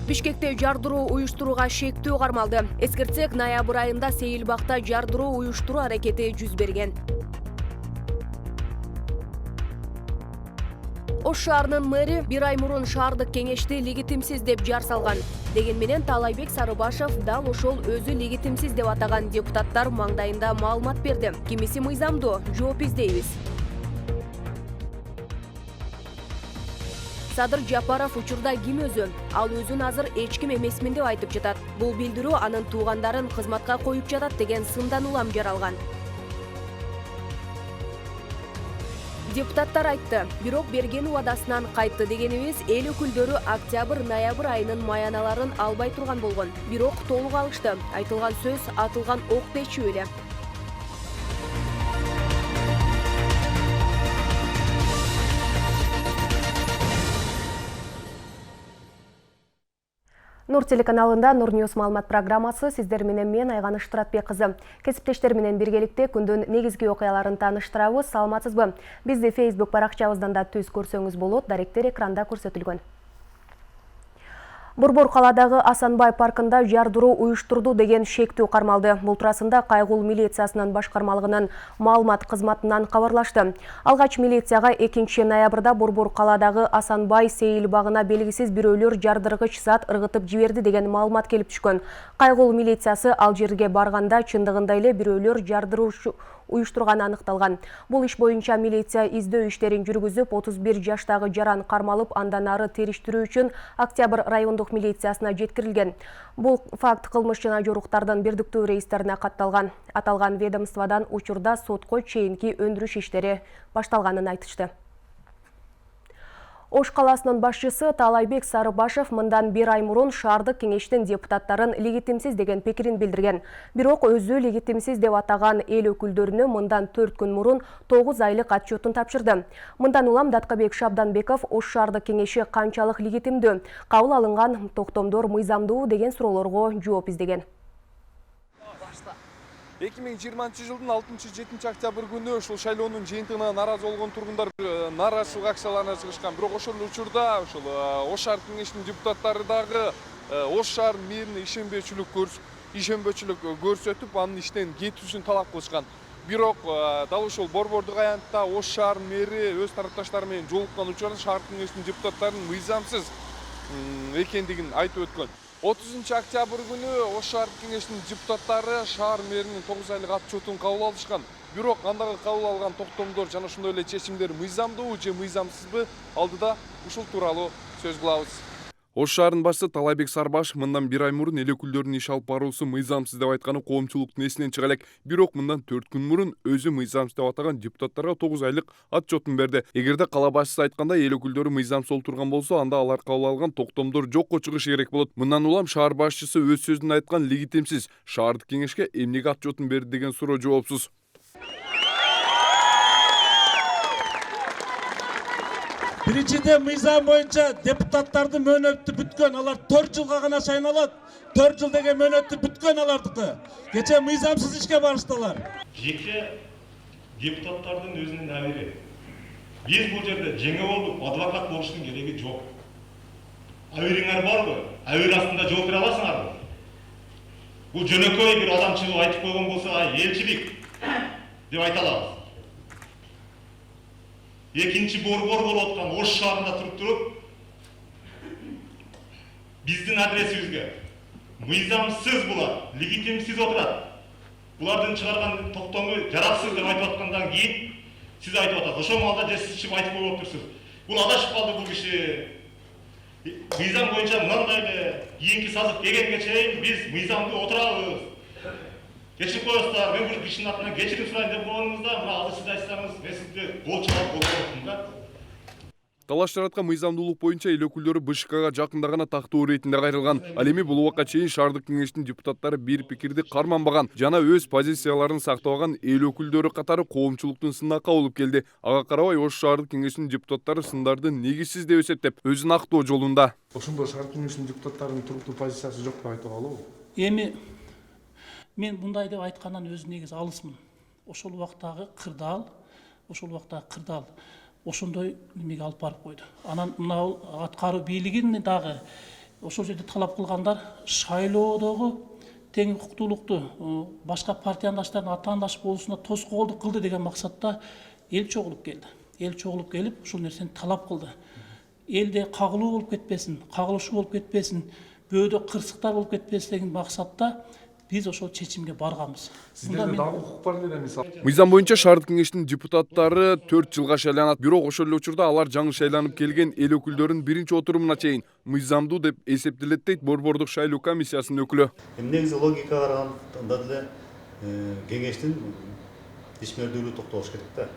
Бишкекте жардыруу уюштурууга шектөө кармалды. Эскертсек, ноябрь айында Сейилбакта жардыруу уюштуруу аракети жүз берген. Ош шаарынын мэри бир ай мурун шаардык кеңешти легитимсиз деп жар салган. Деген менен Таалайбек Сарыбашев дал ошол өзү легитимсиз деп атаган депутаттар маңдайында маалымат берди. Кимиси мыйзамдуу? Жооп издейбиз. Садыр Жапаров учурда ким өзү? Ал өзүн азыр эч ким эмесмин деп айтып жатат. Бул билдирүү анын туугандарын кызматка коюп жатат деген сындан улам жаралган. Депутаттар айтты, бирок берген убадасынан кайтты дегенибиз эл өкүлдөрү октябрь-ноябрь айынын маяналарын албай турган болгон. Бирок толук алышты. Айтылган сөз атылган ок дечү эле. Нур телеканалында Нур Ньюс маалымат программасы сиздер менен мен Айганыш Туратбек кызы. Кесиптештер менен биргеликте күндүн негизги окуяларын тааныштырабыз. Саламатсызбы? Бизди Facebook баракчабыздан да түз көрсөңүз болот. Даректер экранда көрсөтүлгөн. Борбор каладагы Асанбай паркында жардыруу уюштурду деген шектүү кармалды. Бул туурасында Кайгул милициясынын башкармалыгынын маалымат кызматынан кабарлашты. Алгач милицияга 2 ноябрда Борбор каладагы Асанбай Сейилбагына белгисиз бирөөлөр жардыргыч зат ыргытып жиберди деген маалымат келип түшкөн. Кайгул милициясы ал жерге барганда чындыгында эле бирөөлөр жардыруу уюштурганы аныкталган. Бул иш боюнча милиция издөө иштерин жүргүзүп, 31 жаштагы жаран кармалып, андан ары териштирүү үчүн Октябрь райондук милициясына жеткирилген. Бул факт кылмыш жана жоруктардын бирдиктүү рейстерине катталган. Аталган ведомстводан учурда сотко чейинки өндүрүш иштери башталганын айтышты. Ош каласынын башчысы Таалайбек Сарыбашев мындан бир ай мурун шаардык кеңештин депутаттарын легитимсиз деген пикирин билдирген. Бирок өзү легитимсиз деп атаган эл өкүлдөрүнө мындан 4 күн мурун 9 айлык отчетун тапшырды. Мындан улам Даткабек Шабданбеков Ош шаардык кеңеши канчалык легитимдүү, кабыл алынган токтомдор мыйзамдуу деген суроолорго жооп издеген. 2020 жылдын 6-7 октябрь күнү ушул шайлоонун жыйынтыгына нааразы болгон тургундар нааразычылык акцияларына чыгышкан. Бирок ошол учурда ушул Ош шаар кеңешинин депутаттары дагы Ош шаар мэрине ишенбөөчүлүк көрсөтүп, анын иштен кетүүсүн талап кылышкан. Бирок дал ушул борбордук аянтта Ош шаар мэри өз тарапташтары менен жолуккан учурда шаар кеңешинин депутаттарынын мыйзамсыз экендигин айтып өткөн. 30 октябрь күнү Ош шаар кеңешинин депутаттары шаар мэринин 9 айлык отчетун кабыл алышкан. Бирок андагы кабыл алган токтомдор жана ошондой эле чечимдер мыйзамдуу же мыйзамсызбы алдыда ушул тууралуу сөз кылабыз. Ош шаарынын башчысы Таалайбек Сарыбашев мындан бир ай мурун эл өкүлдөрүнүн иш алып баруусу мыйзамсыз деп айтканы коомчулуктун эсинен чыга элек. Бирок мындан 4 күн мурун өзү мыйзамсыз деп атаган депутаттарга 9 айлык отчетун берди. Эгерде кала башчысы айткандай эл өкүлдөрү мыйзамсыз олтурган болсо, анда алар кабыл алган токтомдор жокко чыгышы керек болот. Мындан улам шаар башчысы өз сөзүндө айткан легитимсиз шаардык кеңешке эмнеге отчетун берди деген суроо жоопсуз. Биринчиден мыйзам боюнча депутаттардын мөөнөтү бүткөн, алар 4 жылга гана шайланат. 4 жыл деген мөөнөтү бүткөн алардыкы. Кече мыйзамсыз ишке барыштылар. Жеке депутаттардын өзүнүн абири. Биз бул жерде жеңе болуп, адвокат болуштун кереги жок. Абириңер барбы? Абир астында жооп бере аласыңарбы? Бул жөнөкөй бир адамчылык айтып койгон болсо, элчилик деп айта алабыз. Экинчи борбор болуп аткан Ош шаарында туруп биздин адресибизге мыйзамсыз булар, легитимсиз отурат. Булардын чыгарган токтому жараксыз деп айтып аткандан кийин сиз айтып атасыз. Ошол маалда же сиз чыгып айтып коюп отурсуз. Бул адашып калды бул киши. Мыйзам боюнча мындай эле кийинки сазык келгенге чейин биз мыйзамдуу отурабыз. Кечирип коесуздар, мен бул кишинин атынан кечирим сурайын деп койгонуңузда, мына азыр сиз айтсаңыз, мен сизди кол чабып болмокмун да. Талаш жараткан мыйзамдуулук боюнча эл өкүлдөрү БШКга жакында гана тактоо иретинде кайрылган. Ал эми бул убакка чейин шаардык кеңештин депутаттары бир пикирди карманбаган жана өз позицияларын сактабаган эл өкүлдөрү катары коомчулуктун сынакка болуп келди. Ага карабай Ош шаардык кеңешинин депутаттары сындарды негизсиз деп эсептеп, өзүн актоо жолунда. Ошондо шаардык кеңештин депутаттарынын туруктуу позициясы жок деп айтууга болобу? Эми мен мындай деп айткандан өз негиз алысмын. Ошол убактагы кырдаал, ошондой немеге алып барып койду. Анан мына аткаруу бийлигин дагы ошол жерде талап кылгандар шайлоодогу тең укуктуулукту башка партияндаштардын атаандаш болуусуна тоскоолдук кылды деген максатта эл чогулуп келди. Эл чогулуп келип ушул нерсени талап кылды. Элде кагылуу болуп кетпесин, кагылышуу болуп кетпесин, бөөдө кырсыктар болуп кетпесин деген максатта биз ошол чечимге барганбыз. Сиздерде дагы укук бар эле мисалы. Мыйзам боюнча шаардык кеңештин депутаттары 4 жылга шайланат. Бирок ошол эле учурда алар жаңы шайланып келген эл өкүлдөрүнүн биринчи отурумуна чейин мыйзамдуу деп эсептелет дейт Борбордук шайлоо комиссиясынын өкүлү. Негизи логикага караганда деле кеңештин ишмердүүлүгү токтолуш керек да.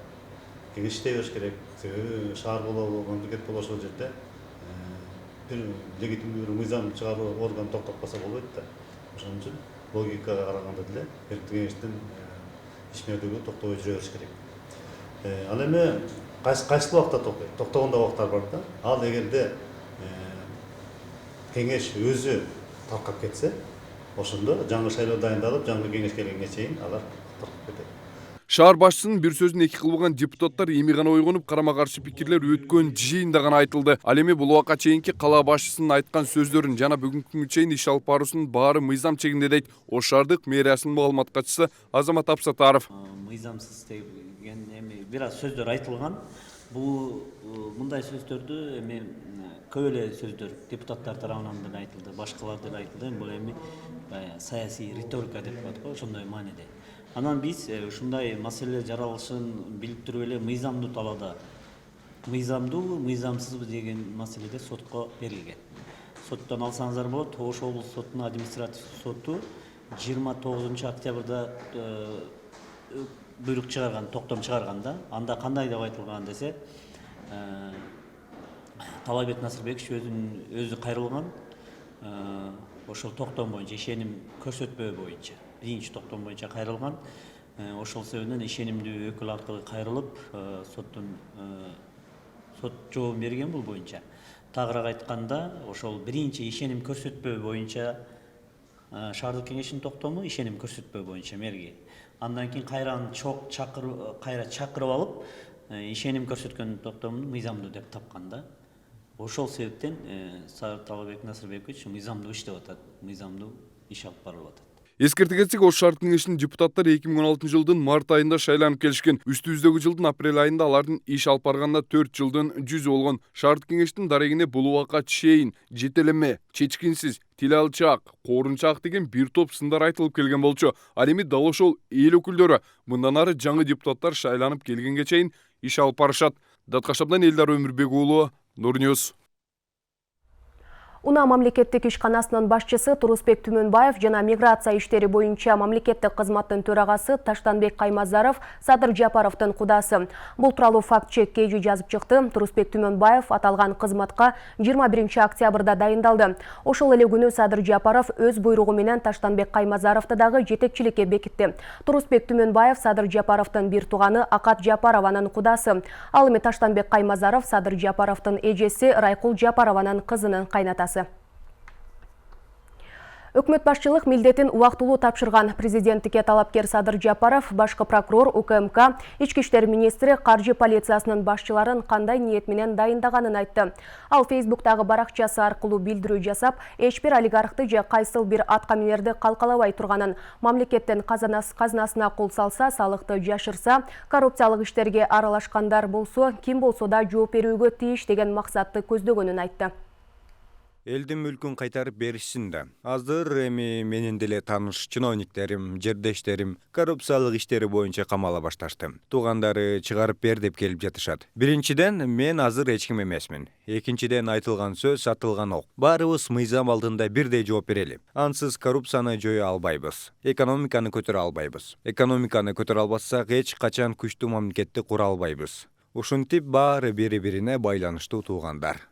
Кеңеш иштей бериш керек. Себеби шаар болобу, мамлекет болобу ошол жерде бир легитимдүү мыйзам чыгаруу орган токтотпаса болбойт да. Ошон үчүн логикага караганда деле кеңештин ишмердүүлүгү токтобой жүрө бериш керек. Ал эми кайсы убакта токтойт? Токтогондо убактар бар да. Ал эгерде кеңеш өзү таркап кетсе, ошондо жаңы шайлоо дайындалып, жаңы кеңеш келгенге чейин алар таркап кетет. Шаар башчысынын бир сөзүн эки кылбаган депутаттар эми гана ойгонуп, карама-каршы пикирлер өткөн жыйында гана айтылды. Ал эми бул убакка чейинки кала башчысынын айткан сөздөрүн жана бүгүнкү күнгө чейин иш алып баруусунун баары мыйзам чегинде дейт Ош шаардык мэриясынын маалымат катчысы Азамат Абсатаров. Мыйзамсыз деген эми бир аз сөздөр айтылган. Бул мындай сөздөрдү эми көп эле сөздөр депутаттар тарабынан деле айтылды, башкалар деле айтылды. Бул эми саясий риторика деп коет го, ошондой мааниде. Анан биз ушундай маселелер жаралышын билип туруп эле мыйзамдуу талаада мыйзамдуу, мыйзамсызбы деген маселеде сотко берилген. Соттон алсаңыздар болот, Ош облус сотунун административ соту 29 октябрда буйрук чыгарган, токтом чыгарганда, анда кандай деп айтылган десе, Талабек Насырбекович өзү кайрылган, ошол токтом боюнча ишеним көрсөтпөө боюнча, биринчи токтом боюнча кайрылган. Ошол себептен ишенимдүү өкүл аркылуу кайрылып, соттун сот жооп берген бул боюнча. Тагыраак айтканда, ошол биринчи ишеним көрсөтпөө боюнча шаардык кеңештин токтому ишеним көрсөтпөө боюнча мэрге. Андан кийин кайра чакырып алып, ишеним көрсөткөн токтомун мыйзамдуу деп тапкан да. Ошол себептен Талабек Насырбекович мыйзамдуу иштеп атат, мыйзамдуу иш алып барылып атат. Эскерте кетсек, Ош шаардык кеңешинин депутаттары 2016 жылдын март айында шайланып келишкен. Үстүбүздөгү жылдын апрель айында алардын иш алып барганына 4 жылдын жүзү болгон. Шаардык кеңештин дарегине бул убакка чейин жетелеме, чечкинсиз, тил алчак, коорунчак деген бир топ сындар айтылып келген болчу. Ал эми дал ошол эл өкүлдөрү мындан ары жаңы депутаттар шайланып келгенге чейин иш алып барышат. Даткашабдан Элдар Өмүрбек уулу, Нурньюз. Уна мамлекеттик ишканасынын башчысы Турусбек Түмөнбаев жана миграция иштери боюнча мамлекеттик кызматтын төрагасы Таштанбек Каймазаров Садыр Жапаровдун кудасы. Бул тууралуу факт-чек KG жазып чыкты. Турусбек Түмөнбаев аталган кызматка 21 октябрда дайындалды. Ошол эле күнү Садыр Жапаров өз буйругу менен Таштанбек Каймазаровду дагы жетекчиликке бекитти. Турусбек Түмөнбаев Садыр Жапаровдун бир тууганы Акат Жапарованын кудасы. Ал эми Таштанбек Каймазаров Садыр Жапаровдун эжеси Райкул Жапарованын кызынын кайнатасы. Өкмөт башчылык милдетин убактылуу тапшырган президенттикке талапкер Садыр Жапаров, башкы прокурор, УКМК, Ички иштер министри, каржы полициясынын башчыларын кандай ниет менен дайындаганын айтты. Ал Фейсбуктагы баракчасы аркылуу билдирүү жасап, эч бир олигархты же кайсыл бир аткаминерди калкалабай турганын, мамлекеттин казынасына кол салса, салыкты жашырса, коррупциялык иштерге аралашкандар болсо, ким болсо да жооп берүүгө тийиш деген максатты көздөгөнүн айтты. Элдин мүлкүн кайтарып беришсин да. Азыр эми менин деле тааныш чиновниктерим, жердештерим коррупциялык иштери боюнча камала башташты. Туугандары чыгарып бер деп келип жатышат. Биринчиден, мен азыр эч ким эмесмин. Экинчиден, айтылган сөз атылган ок. Баарыбыз мыйзам алдында бирдей жооп берели. Ансыз коррупцияны жое албайбыз. Экономиканы көтөрө албайбыз. Экономиканы көтөрө албасак, эч качан күчтүү мамлекетти кура албайбыз. Ушинтип баары бири-бирине байланыштуу туугандар.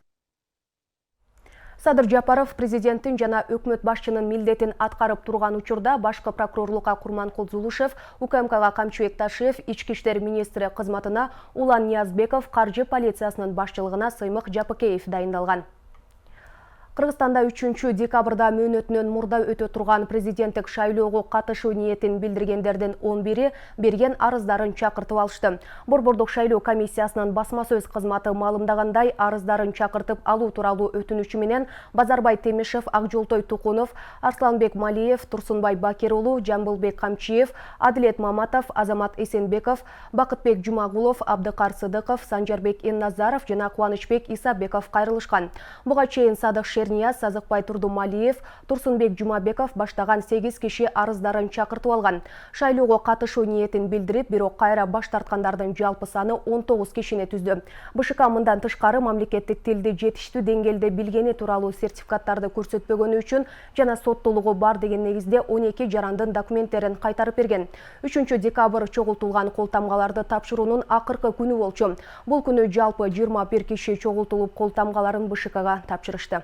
Садыр Жапаров президенттин жана өкмөт башчынын милдетин аткарып турган учурда башкы прокурорлукка Курманкул Зулушев, УКМКга Камчы Бекташев, Ички иштер министри кызматына Улан Ниязбеков, каржы полициясынын башчылыгына Сыймык Жапыкеев дайындалган. Кыргызстанда 3 декабрда мөөнөтүнөн мурда өтө турган президенттик шайлоого катышуу ниетин билдиргендердин 11 берген арыздарын чакыртып алышты. Борбордук шайлоо комиссиясынын басма сөз кызматы маалымдагандай, арыздарын чакыртып алуу тууралуу өтүнүчү менен Базарбай Темишев, Акжолтой Тукунов, Арсланбек Малиев, Турсунбай Бакир уулу, Жамбылбек Камчиев, Адилет Маматов, Азамат Эсенбеков, Бакытбек Жумагулов, Абдыкар Сыдыков, Санжарбек Энназаров жана Кубанычбек Исабеков кайрылышкан. Буга чейин Садык Шернияз, Сазыкбай Турдумалиев, Турсунбек Жумабеков баштаган 8 киши арыздарын чакыртып алган. Шайлоого катышуу ниетин билдирип, бирок кайра баш тарткандардын жалпы саны 19 кишини түздү. БШК мындан тышкары мамлекеттик тилди жетиштүү деңгээлде билгени тууралуу сертификаттарды көрсөтпөгөнү үчүн жана соттуулугу бар деген негизде 12 жарандын документтерин кайтарып берген. 3 декабрь чогултулган кол тамгаларды тапшыруунун акыркы күнү болчу. Бул күнү жалпы 21 киши чогултулуп кол тамгаларын БШКга тапшырышты.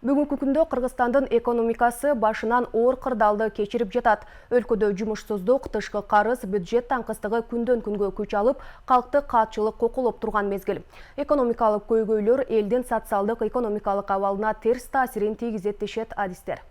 Бүгүнкү күндө Кыргызстандын экономикасы башынан оор кырдаалды кечирип жатат. Өлкөдө жумушсуздук, тышкы карыз, бюджет таңкыстыгы күндөн күнгө күч алып, калкты каатчылык кокулоп турган мезгил. Экономикалык көйгөйлөр элдин социалдык экономикалык абалына терс таасирин тийгизет дешет адистер.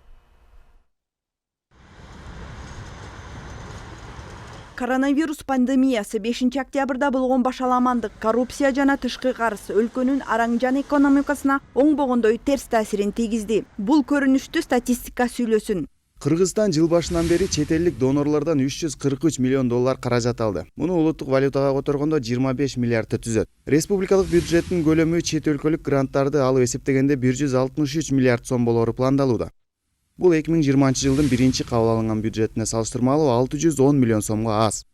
Коронавирус пандемиясы 5 октябрда болгон башаламандык, коррупция жана тышкы карыз өлкөнүн араңжан экономикасына оңбогондой терс таасирин тийгизди. Бул көрүнүштү статистика сүйлөсүн. Кыргызстан жыл башынан бери чет элдик донорлордон 343 миллион доллар каражат алды. Муну улуттук валютага которгондо 25 миллиардты түзөт. Республикалык бюджеттин көлөмү чет өлкөлүк гранттарды алып эсептегенде 163 миллиард сом болору пландалууда. Бул 2020 жылдын биринчи кабыл алынган бюджетине салыштырмалуу 610 миллион сомго аз.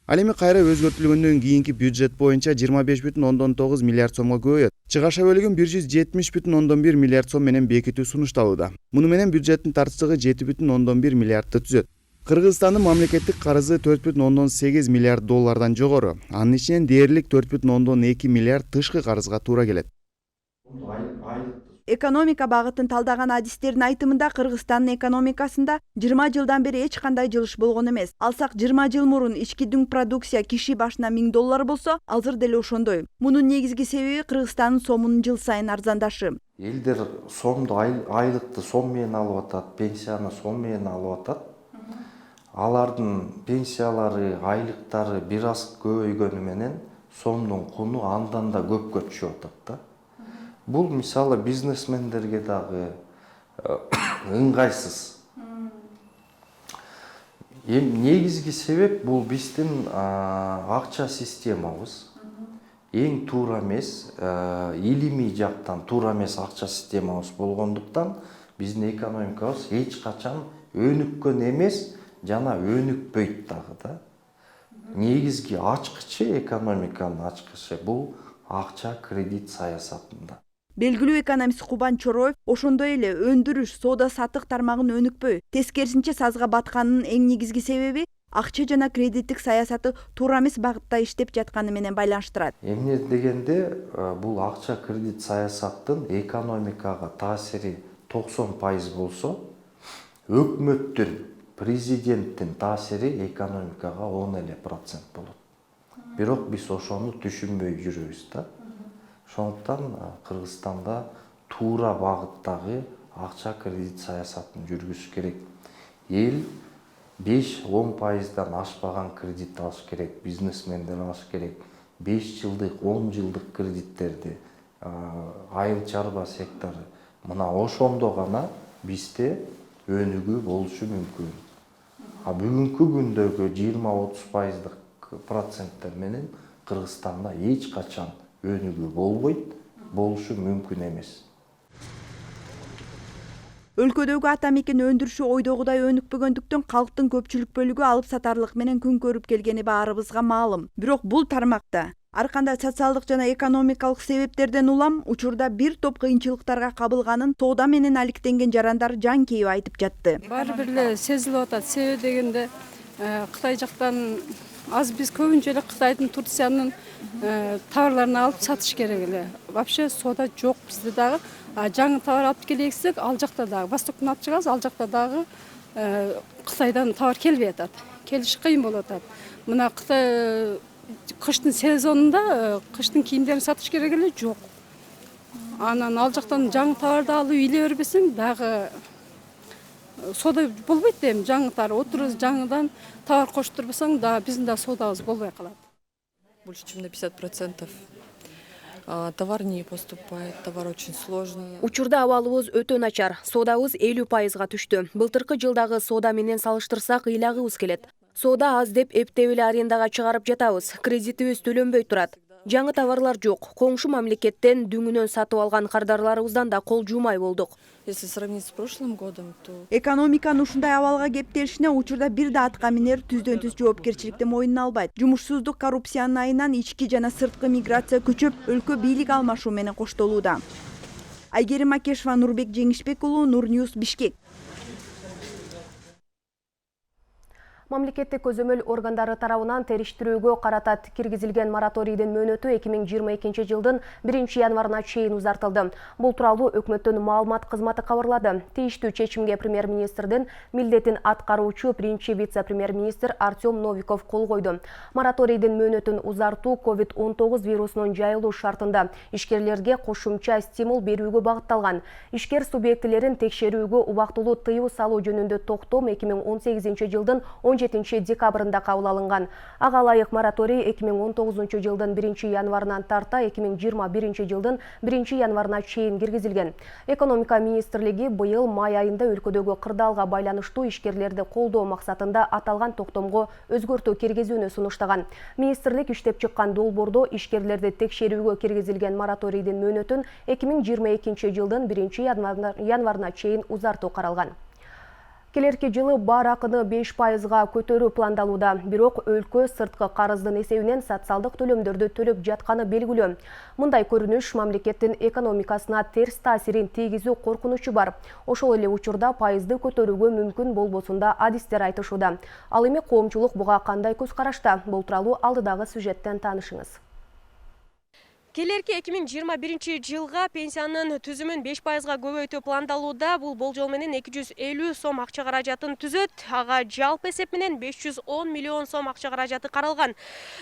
Ал эми кайра өзгөртүлгөндөн кийинки бюджет боюнча 25,9 миллиард сомго көбөйөт. Чыгаша бөлүгүн 170,1 миллиард сом менен бекитүү сунушталууда. Муну менен бюджеттин тартыштыгы 7,1 миллиардты түзөт. Кыргызстандын мамлекеттик карызы 4,8 миллиард доллардан жогору. Анын ичинен дээрлик 4,2 миллиард тышкы карызга туура келет. Экономика багытын талдаган адистердин айтымында Кыргызстандын экономикасында 20 жылдан бери эч кандай жылыш болгон эмес. Алсак 20 жыл мурун ички дүң продукция киши башына 1000 доллар болсо, азыр деле ошондой. Мунун негизги себеби Кыргызстандын сомунун жыл сайын арзандашы. Элдер сомду айлыкты сом менен алып атат, пенсияны сом менен алып атат. Алардын пенсиялары, айлыктары бир аз көбөйгөнү менен сомдун куну андан да көпкө түшүп атат да. Бул мисалы бизнесмендерге дагы ыңгайсыз. Негизги себеп бул биздин акча системабыз. Эң туура эмес, илимий жактан туура эмес акча системабыз болгондуктан биздин экономикабыз эч качан өнүккөн эмес, жана өнүкпөйт дагы да. Негизги ачкычы экономиканын ачкычы бул акча кредит саясатында. Белгилүү экономист Кубан Чороев ошондой эле өндүрүш, соода саттык тармагын өнүкпөй, тескерисинче сазга батканынын эң негизги себеби акча жана кредиттик саясаты туура эмес багытта иштеп жатканы менен байланыштырат. Эмне дегенде бул акча кредит саясаттын экономикага таасири 90% болсо, өкмөттүн, президенттин таасири экономикага 10% болот. Бирок биз ошону түшүнбөй жүрөбүз да. Ошондуктан Кыргызстанда туура багыттагы акча кредит саясатын жүргүзүш керек. Эл 5-10%дан ашпаган кредит алыш керек, бизнесмендер алыш керек. 5 жылдык, 10 жылдык кредиттерди айыл чарба сектору. Мына ошондо гана бизде өнүгүү болушу мүмкүн. Бүгүнкү күндөгү 20-30% проценттер менен Кыргызстанда эч качан өнүгүү болбойт, болушу мүмкүн эмес. Өлкөдөгү ата мекен өндүрүшү ойдогудай өнүкпөгөндүктөн калктын көпчүлүк бөлүгү алып сатарлык менен күн көрүп келгени баарыбызга маалым. Бирок бул тармакта ар кандай социалдык жана экономикалык себептерден улам учурда бир топ кыйынчылыктарга кабылганын соода менен алектенген жарандар жан кейип айтып жатты. Баары бир эле сезилип атат. Себеби дегенде Кытай жактан аз биз көбүнчө эле Кытайдын, Турциянын товарларын алып сатыш керек эле. Вообще соода жок бизде дагы. Жаңы товар алып келексек, ал жакта дагы Востоктон алып чыгабыз, ал жакта дагы Кытайдан товар келбей атат. келиш кыйын болуп атат. Мына Кытай кыштын сезонунда кыштын кийимдерин сатыш керек эле жок. Анан ал жактан жаңы товарды алып үйле бербесең дагы сода болбойт дейм. Жаңы товар отуруп жаңыдан товар коштурбасаң да биздин да содабыз болбой калат. Больше чем на 50%. Товар не поступает, товар очень сложный. Учурда абалыбыз өтө начар. Содабыз 50%га түштү. Былтыркы жылдагы сода менен салыштырсак ыйлагыбыз келет. Сода аз деп эптеп эле арендага чыгарып жатабыз. Кредитибиз төлөнбөй турат. Жаңы товарлар жок. Коңшу мамлекеттен дүңүнөн сатып алган кардарларыбыздан да кол жуумай болдук. Если сравнить с прошлым годом, то... Экономиканын ушундай абалга кептелишине учурда бир да атка минер түздөн түз жоопкерчиликти мойнуна албайт. Жумушсуздук коррупциянын айынан ички жана сырткы миграция көчөп, өлкө бийлик алмашуу менен коштолууда. Айгерим Макешова, Нурбек Жеңишбек уулу, Нур-Ньюс, Бишкек. Мамлекеттик көзөмөл органдары тарабынан териштирүүгө карата киргизилген мораторийдин мөөнөтү 2022 жылдын 1 январына чейин узартылды. Бул тууралуу өкмөттүн маалымат кызматы кабарлады. Тийиштүү чечимге премьер-министрдин милдетин аткаруучу биринчи вице-премьер-министр Артем Новиков кол койду. Мораторийдин мөөнөтүн узартуу COVID-19 вирусунун жайылуу шартында ишкерлерге кошумча стимул берүүгө багытталган. Ишкер субъектилерин текшерүүгө убактылуу тыюу салуу жөнүндө токтом 2018 жылдын 17 декабрында кабыл алынган. Ага ылайык мораторий 2019 жылдын 1 январынан тарта 2021 жылдын 1 январына чейин киргизилген. Экономика министрлиги быйыл май айында өлкөдөгү кырдаалга байланыштуу ишкерлерди колдоо максатында аталган токтомго өзгөртүү киргизүүнү сунуштаган. Министрлик иштеп чыккан долбоордо ишкерлерди текшерүүгө киргизилген мораторийдин мөөнөтүн 2022 жылдын 1 январына чейин узартуу каралган. Келерки жылы бар акыны 5%га көтөрүү пландалууда, бирок өлкө сырткы карыздын эсебинен социалдык төлөмдөрдү төлөп жатканы белгилүү. Мындай көрүнүш мамлекеттин экономикасына терс таасирин тийгизүү коркунучу бар. Ошол эле учурда пайызды көтөрүүгө мүмкүн болбосунда адистер айтышууда. Ал эми коомчулук буга кандай көз карашта? Бул тууралуу алдыдагы сюжеттен таанышыңыз. Келерки 2021 жылга пенсиянын түзүмүн 5%га көбөйтүү пландалууда. Бул болжол менен 250 сом акча каражатын түзөт. Ага жалпы эсеп менен 510 миллион сом акча каражаты каралган.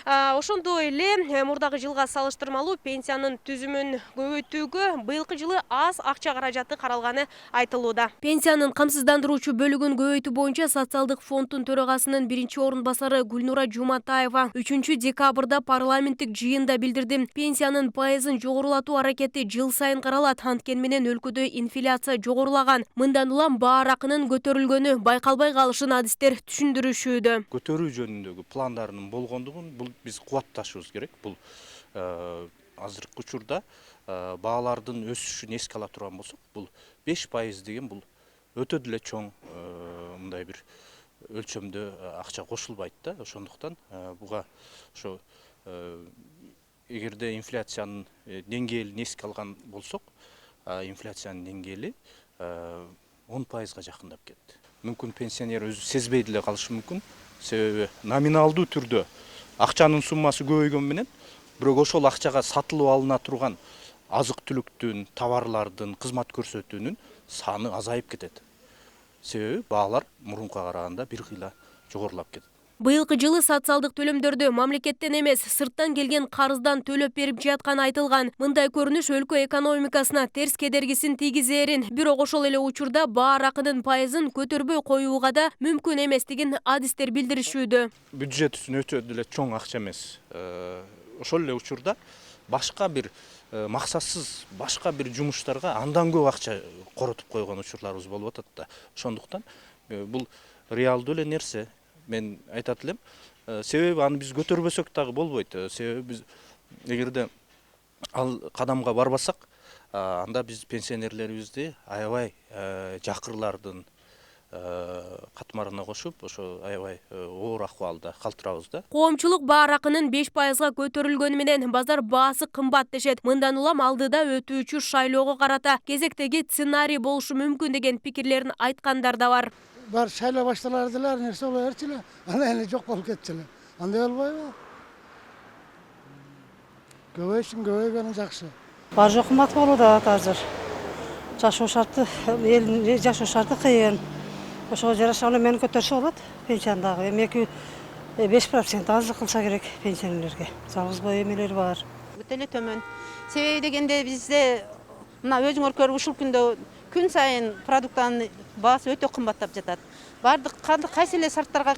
Ошондой эле мурдагы жылга салыштырмалуу пенсиянын түзүмүн көбөйтүүгө быйылкы жылы аз акча каражаты каралганы айтылууда. Пенсиянын камсыздандыруучу бөлүгүн көбөйтүү боюнча социалдык фонддун төрагасынын биринчи орун басары Гүлнура Жуматаева 3 декабрда парламенттик жыйында билдирди. Пенсиянын пайызын жогорулатуу аракети жыл сайын каралат. Анткени менен өлкөдө инфляция жогорулаган. Мындан улам баар акынын көтөрүлгөнү байкалбай калышын адистер түшүндүрүшүүдө. Көтөрүү жөнүндөгү пландарынын болгондугун бул биз кубатташыбыз керек. Бул азыркы учурда баалардын өсүшүн эске ала турган болсок, бул 5% деген бул өтө деле чоң мындай бир өлчөмдө акча кошулбайт да. Ошондуктан буга ошо эгерде инфляциянын деңгээлин эске алган болсок, инфляциянын деңгээли 10%га жакындап кетти. Мүмкүн пенсионер өзү сезбей деле калышы мүмкүн. Себеби номиналдуу түрдө акчанын суммасы көбөйгөн менен, бирок ошол акчага сатылып алына турган азык-түлүктүн, товарлардын, кызмат көрсөтүүнүн саны азайып кетет. Себеби баалар мурункуга караганда бир кыйла жогорулап кетет. Быйылкы жылы социалдык төлөмдөрдү мамлекеттен эмес, сырттан келген карыздан төлөп берип жатканы айтылган. Мындай көрүнүш өлкө экономикасына терс кедергисин тийгизерин, бирок ошол эле учурда баар акынын пайызын көтөрбөй коюуга да мүмкүн эместигин адистер билдиришүүдө. Бюджет үчүн өтө деле чоң акча эмес. Ошол эле учурда башка бир максатсыз башка бир жумуштарга андан көп акча коротуп койгон учурларыбыз болуп атат да. Ошондуктан бул реалдуу эле нерсе. Мен айтат элем, себеби аны биз көтөрбөсөк дагы болбойт. Себеби биз эгерде ал кадамга барбасак, анда биз пенсионерлерибизди аябай жакырлардын катмарына кошуп, ошо аябай оор акыбалда калтырабыз да. Коомчулук баар акынын 5%га көтөрүлгөнү менен базар баасы кымбат дешет. Мындан улам алдыда өтүүчү шайлоого карата кезектеги сценарий болушу мүмкүн деген пикирлерин айткандар да бар. Бар шайлоо башталар деле, нерсе боло берчү, ана эли жок болуп кетчү. Андай болбойбу? Көбөйгөнү жакшы. Бар жок кымбат болууда азыр. Жашоо шарты, элдин жашоо шарты кыйын. ошого жараша эле мени көтөрүшү болот пенсияндагы. Эми 5% аздык кылса керек пенсионерлерге. Жалгыз бой эмелер бар. Өтө эле төмөн. Себеби дегенде бизде мына өзүңөр көрүп ушул күндө күн сайын продукттардын баасы өтө кымбаттап жатат. Бардык кайсы эле шарттарга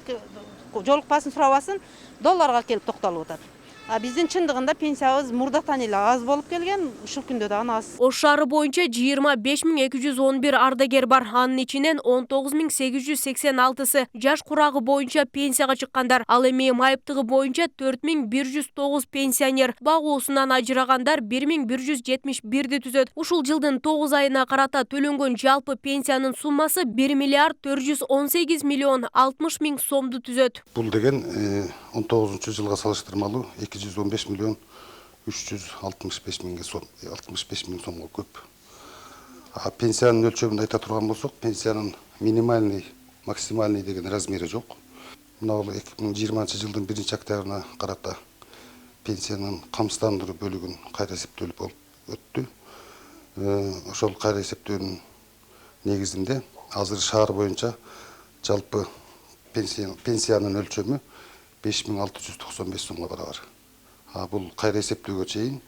жолукпасын сурабасын долларга келип токтолуп атат. А биздин чындыгында пенсиябыз мурдатан эле аз болуп келген, ушул күндө дагы аз. Ош шаары боюнча 25.211 ардагер бар. Анын ичинен 19.886-сы жаш курагы боюнча пенсияга чыккандар. Ал эми майыптыгы боюнча 4.109 пенсионер. Багуусунан ажырагандар 1.171-ди түзөт. Ушул жылдын 9 айына карата төлөнгөн жалпы пенсиянын суммасы 1.418.060.000 сомду түзөт. Бул деген 19 жылга салыштырмалуу 215 миллион 365 миң сомго көп. Пенсиянын өлчөмүн айта турган болсок, пенсиянын минимальный, максимальный деген размери жок. Мына 2020 жылдын 1 октябрына карата пенсиянын камсыздандыруу бөлүгүн кайра эсептөлүп өттү. Ошол кайра эсептөөнүн негизинде азыр шаар боюнча жалпы пенсиянын өлчөмү 5695 сомго барабар. Бул кайра эсептөөгө чейин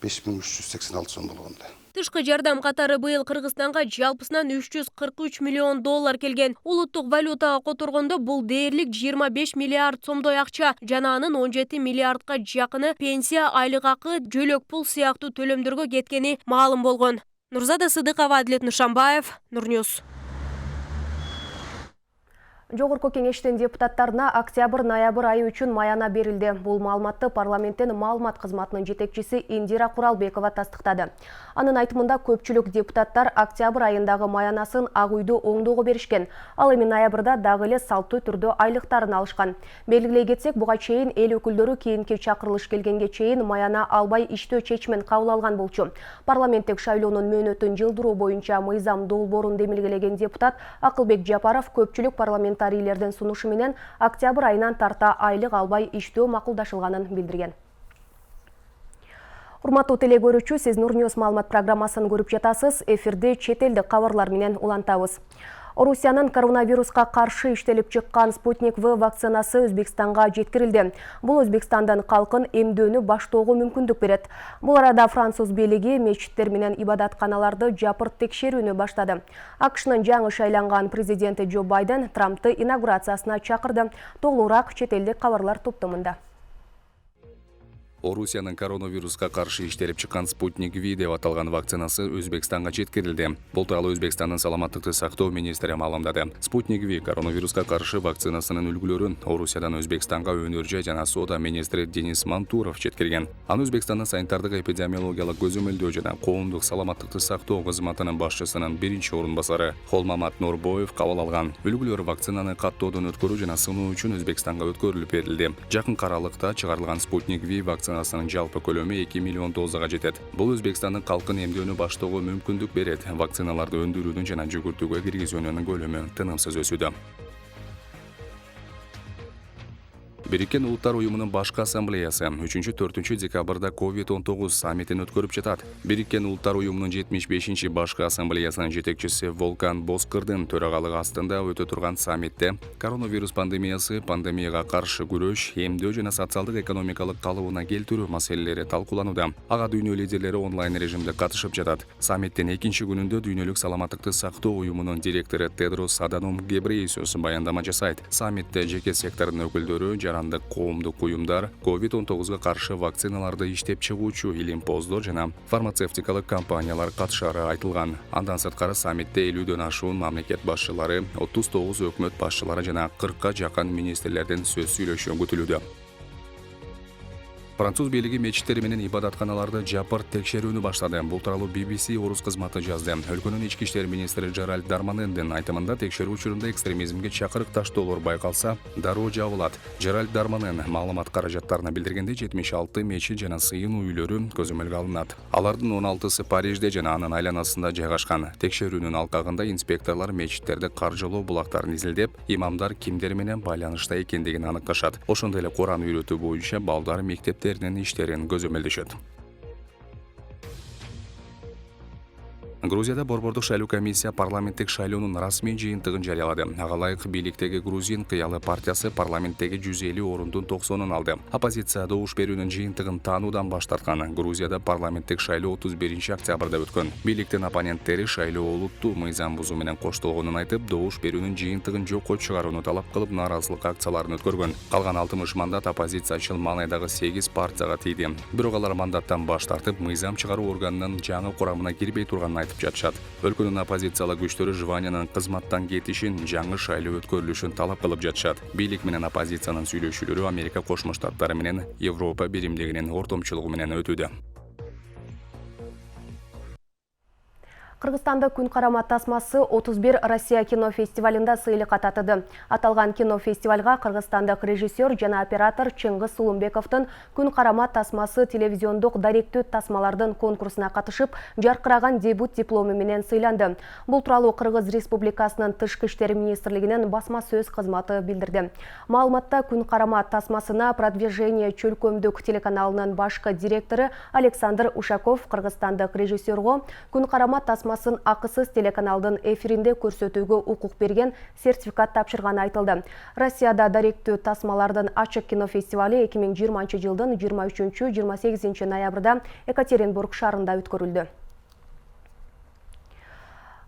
5386 сом болгондо. Тышкы жардам катары быйыл Кыргызстанга жалпысынан 343 миллион доллар келген. Улуттук валютага которгондо бул дээрлик 25 миллиард сомдой акча жана анын 17 миллиардка жакыны пенсия, айлык акы, жөлөк пул сыяктуу төлөмдөргө кеткени маалым болгон. Нурзада Сыдыкова, Адилет Нушанбаев, Нурньюс. Жогорку кеңештин депутаттарына октябрь-ноябрь айы үчүн маяна берилди. Бул маалыматты парламенттин маалымат кызматынын жетекчиси Индира Куралбекова тастыктады. Анын айтымында көпчүлүк депутаттар октябрь айындагы маянасын Ак үйдө оңдоого беришкен. Ал эми ноябрда дагы эле салттуу түрдө айлыктарын алышкан. Белгилей кетсек, буга чейин эл өкүлдөрү кийинки чакырылыш келгенге чейин маяна албай иштөө чечимин кабыл алган болчу. Парламенттик шайлоонун мөөнөтүн жылдыруу боюнча мыйзам долбоорун демилгелеген депутат Акылбек Жапаров көпчүлүк парламентарийлердин сунушу менен октябрь айынан тарта айлык албай иштөө макулдашылганын билдирген. Урматтуу телегөрүүчү, сиз Нурньюс маалымат программасын көрүп жатасыз. Эфирде чет элдик кабарлар менен улантабыз. Орусиянын коронавируска каршы иштелип чыккан Спутник В вакцинасы Өзбекстанга жеткирилди. Бул Өзбекстандын калкын эмдөөнү баштоого мүмкүндүк берет. Бул арада француз бийлиги мечиттер менен ибадатканаларды жапырт текшерүүнү баштады. АКШнын жаңы шайланган президенти Джо Байден Трампты инаугурациясына чакырды. Толугураак чет элдик кабарлар топтомунда. Орусиянын коронавируска каршы иштелип чыккан Спутник V деп аталган вакцинасы Өзбекстанга жеткирилди. Бул тууралуу Өзбекстандын саламаттыкты сактоо министри маалымдады. Спутник V коронавируска каршы вакцинасынын үлгүлөрүн Орусиядан Өзбекстанга өнөр-жай жана соода министри Денис Мантуров жеткирген. Аны Өзбекстандын санитардык эпидемиологиялык көзөмөлдөө жана коомдук саламаттыкты сактоо кызматынын башчысынын биринчи орун басары Холмамат Нурбоев кабыл алган. Үлгүлөр вакцинаны каттоодон өткөрүү жана сыноо үчүн Өзбекстанга өткөрүлүп берилди. Жакын аралыкта чыгарылган Спутник V вакцинасынын жалпы көлөмү 2 миллион дозага жетет. Бул Өзбекстандын калкын эмдөөнү баштоого мүмкүндүк берет. Вакциналарды өндүрүүнүн жана жүгүртүүгө киргизүүнүн көлөмү тынымсыз өсүүдө. Бириккен Улуттар уюмунун башкы ассамблеясы 3-4 декабрда COVID-19 саммитин өткөрүп жатат. Бириккен Улуттар уюмунун 75-чи башкы ассамблеясынын жетекчиси Волкан Боскырдын төрагалыгы астында өтө турган саммитте коронавирус пандемиясы, пандемияга каршы күрөш, эмдөө жана социалдык экономикалык калыбына келтирүү маселелери талкууланууда. Ага дүйнө лидерлери онлайн режимде катышып жатат. Саммиттин экинчи күнүндө дүйнөлүк саламаттыкты сактоо уюмунун директору Тедрос Аданом Гебрейесус баяндама жасайт. Саммитте жеке сектордун өкүлдөрү, коомдук уюмдар, COVID-19га каршы вакциналарды иштеп чыгуучу илимпоздор жана фармацевтикалык компаниялар катышары айтылган. Андан сырткары саммитте 50дөн ашуун мамлекет башчылары, 39 өкмөт башчылары жана 40ка жакын министрлердин сөз сүйлөшүшү күтүлүүдө. Француз бийлиги мечиттери менен ибадатканаларды жапырт текшерүүнү баштады. Бул тууралуу BBC орус кызматы жазды. Өлкөнүн ички иштер министри Жеральд Дарманендин айтымында текшерүү учурунда экстремизмге чакырык таштоолор байкалса, дароо жабылат. Жеральд Дарманен маалымат каражаттарына билдиргенде 76 мечит жана сыйын үйлөрү көзөмөлгө алынат. Алардын 16сы Парижде жана анын айланасында жайгашкан. Текшерүүнүн алкагында инспекторлор мечиттерди каржылоо булактарын изилдеп, имамдар кимдер менен байланышта экендигин аныкташат. Ошондой эле Куран үйрөтүү боюнча балдар мектептеринин иштерин көзөмөлдөшөт. Грузияда борбордук шайлоо комиссия парламенттик шайлоонун расмий жыйынтыгын жарыялады. Ага ылайык бийликтеги Грузин кыялы партиясы парламенттеги 150 орундун 90-ун алды. Оппозиция добуш берүүнүн жыйынтыгын таануудан баш тарткан. Грузияда парламенттик шайлоо 31-октябрда өткөн. Бийликтин оппоненттери шайлоо олуттуу мыйзам бузуу менен коштолгонун айтып, добуш берүүнүн жыйынтыгын жокко чыгарууну талап кылып, нааразылык акцияларын өткөргөн. Калган 60 мандат оппозициячыл Малайдагы 8 партияга тийди. Бирок алар мандаттан баш тартып, мыйзам чыгаруу органынын жаңы курамына кирбей турганын айтып жатышат. Өлкөнүн оппозициялык күчтөрү Жванянын кызматтан кетишин, жаңы шайлоо өткөрүлүшүн талап кылып жатышат. Бийлик менен оппозициянын сүйлөшүүлөрү Америка Кошмо Штаттары менен Европа биримдигинин ортомчулугу менен өтүүдө. Кыргызстанда күн карама тасмасы 31 Россия кинофестивалында сыйлыкка татыды. Аталган кинофестивалга кыргызстандык режиссер жана оператор Чыңгыз Сулумбековдун күн карама тасмасы телевизиондук даректүү тасмалардын конкурсуна катышып, жаркыраган дебют диплому менен сыйланды. Бул тууралуу Кыргыз Республикасынын Тышкы иштер министрлигинин басма сөз кызматы билдирди. Маалыматта күн карама тасмасына продвижение чөлкөмдүк телеканалынын башкы директору Александр Ушаков кыргызстандык режиссерго күн карама тасмасын акысыз телеканалдын эфиринде көрсөтүүгө укук берген сертификат тапшырганы айтылды. Россияда даректүү тасмалардын ачык кинофестивали 2020 жылдын 23-28 ноябрда Екатеринбург шаарында өткөрүлдү.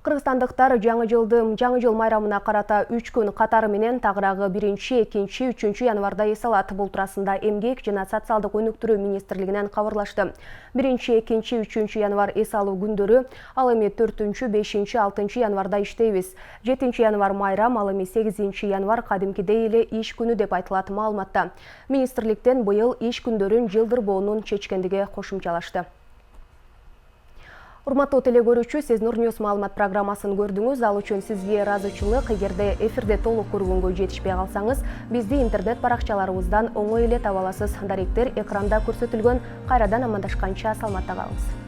Кыргызстандыктар жаңы жыл майрамына карата 3 күн катары менен тагыраагы 1, 2, 3 январда эс алат. Бул туурасында Эмгек жана социалдык өнүктүрүү министрлигинен кабарлашты. 1, 2, 3 январ эс алуу күндөрү, ал эми 4, 5, 6 январда иштейбиз. 7 январ майрам, ал эми 8 январ кадимкидей эле иш күнү деп айтылат маалыматта. Министрликтен быйыл иш күндөрүн жылдырбоонун чечкендиги кошумчалашты. Урматтуу теле көрүүчү, сиз Нур Ньюс маалымат программасын көрдүңүз. Ал үчүн сизге ыраазычылык. Эгерде эфирде толук көргөнгө жетишпей калсаңыз, бизди интернет баракчаларыбыздан оңой эле таба аласыз. Даректер экранда көрсөтүлгөн. Кайрадан амандашканча саламатта калыңыз.